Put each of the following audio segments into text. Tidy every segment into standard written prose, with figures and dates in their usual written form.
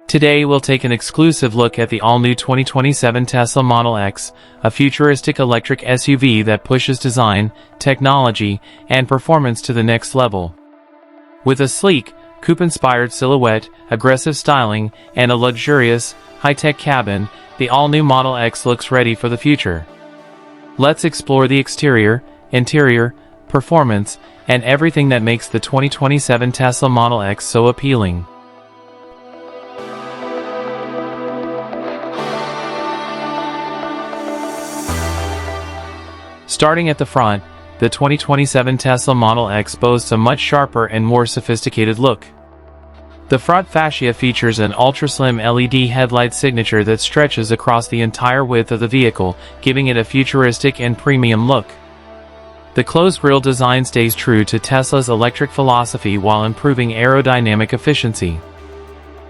Today we'll take an exclusive look at the all-new 2027 Tesla Model X, a futuristic electric SUV that pushes design, technology, and performance to the next level. With a sleek, coupe-inspired silhouette, aggressive styling, and a luxurious, high-tech cabin, the all-new Model X looks ready for the future. Let's explore the exterior, interior, performance, and everything that makes the 2027 Tesla Model X so appealing. Starting at the front, the 2027 Tesla Model X boasts a much sharper and more sophisticated look. The front fascia features an ultra-slim LED headlight signature that stretches across the entire width of the vehicle, giving it a futuristic and premium look. The closed grille design stays true to Tesla's electric philosophy while improving aerodynamic efficiency.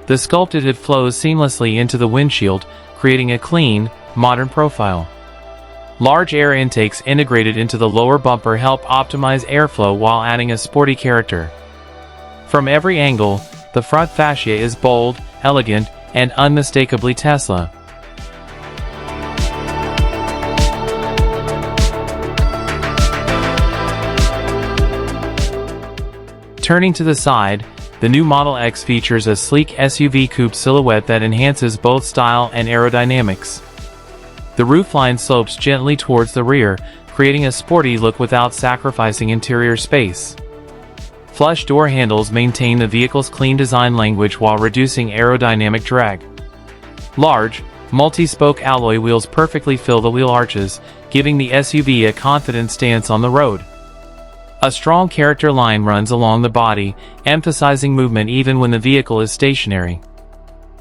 The sculpted hood flows seamlessly into the windshield, creating a clean, modern profile. Large air intakes integrated into the lower bumper help optimize airflow while adding a sporty character. From every angle, the front fascia is bold, elegant, and unmistakably Tesla. Turning to the side, the new Model X features a sleek SUV coupe silhouette that enhances both style and aerodynamics. The roofline slopes gently towards the rear, creating a sporty look without sacrificing interior space. Flush door handles maintain the vehicle's clean design language while reducing aerodynamic drag. Large, multi-spoke alloy wheels perfectly fill the wheel arches, giving the SUV a confident stance on the road. A strong character line runs along the body, emphasizing movement even when the vehicle is stationary.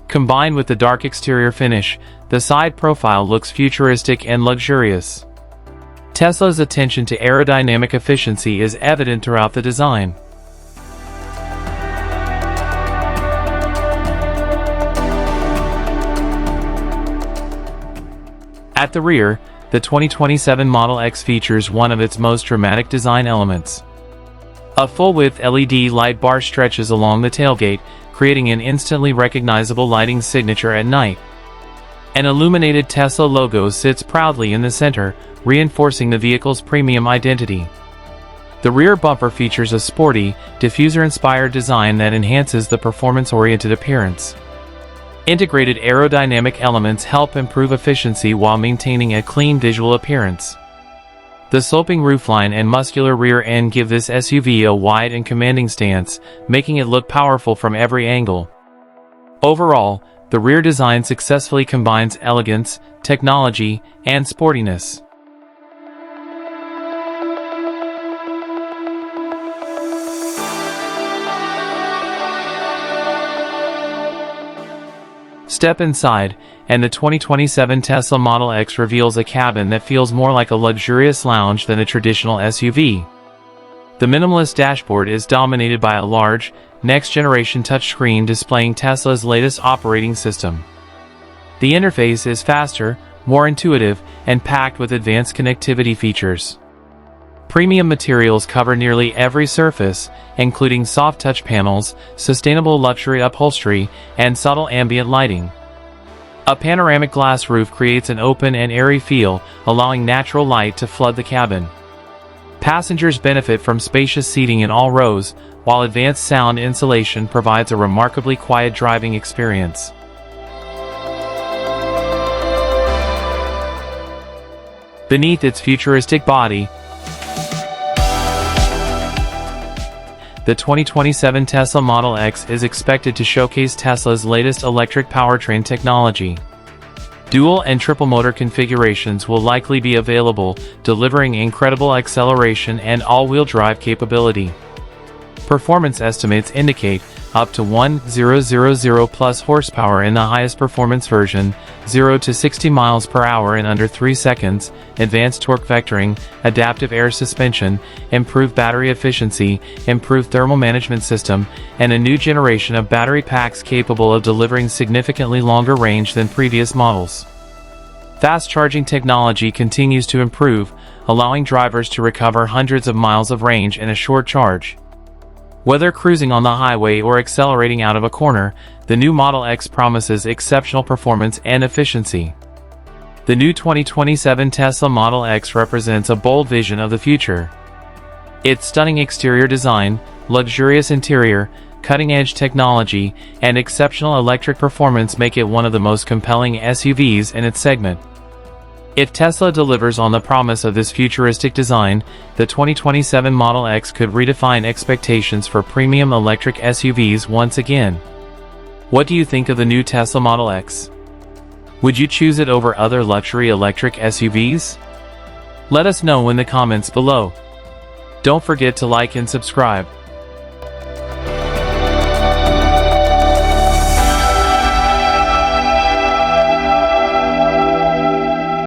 Combined with the dark exterior finish, the side profile looks futuristic and luxurious. Tesla's attention to aerodynamic efficiency is evident throughout the design. At the rear, the 2027 Model X features one of its most dramatic design elements. A full-width LED light bar stretches along the tailgate, creating an instantly recognizable lighting signature at night. An illuminated Tesla logo sits proudly in the center, reinforcing the vehicle's premium identity. The rear bumper features a sporty, diffuser-inspired design that enhances the performance-oriented appearance. Integrated aerodynamic elements help improve efficiency while maintaining a clean visual appearance. The sloping roofline and muscular rear end give this SUV a wide and commanding stance, making it look powerful from every angle. Overall, the rear design successfully combines elegance, technology, and sportiness. Step inside, and the 2027 Tesla Model X reveals a cabin that feels more like a luxurious lounge than a traditional SUV. The minimalist dashboard is dominated by a large, next-generation touchscreen displaying Tesla's latest operating system. The interface is faster, more intuitive, and packed with advanced connectivity features. Premium materials cover nearly every surface, including soft touch panels, sustainable luxury upholstery, and subtle ambient lighting. A panoramic glass roof creates an open and airy feel, allowing natural light to flood the cabin. Passengers benefit from spacious seating in all rows, while advanced sound insulation provides a remarkably quiet driving experience. Beneath its futuristic body, the 2027 Tesla Model X is expected to showcase Tesla's latest electric powertrain technology. Dual and triple motor configurations will likely be available, delivering incredible acceleration and all-wheel drive capability. Performance estimates indicate up to 1,000 plus horsepower in the highest performance version, 0 to 60 miles per hour in under 3 seconds, advanced torque vectoring, adaptive air suspension, improved battery efficiency, improved thermal management system, and a new generation of battery packs capable of delivering significantly longer range than previous models. Fast charging technology continues to improve, allowing drivers to recover hundreds of miles of range in a short charge. Whether cruising on the highway or accelerating out of a corner, the new Model X promises exceptional performance and efficiency. The new 2027 Tesla Model X represents a bold vision of the future. Its stunning exterior design, luxurious interior, cutting-edge technology, and exceptional electric performance make it one of the most compelling SUVs in its segment. If Tesla delivers on the promise of this futuristic design, the 2027 Model X could redefine expectations for premium electric SUVs once again. What do you think of the new Tesla Model X? Would you choose it over other luxury electric SUVs? Let us know in the comments below. Don't forget to like and subscribe.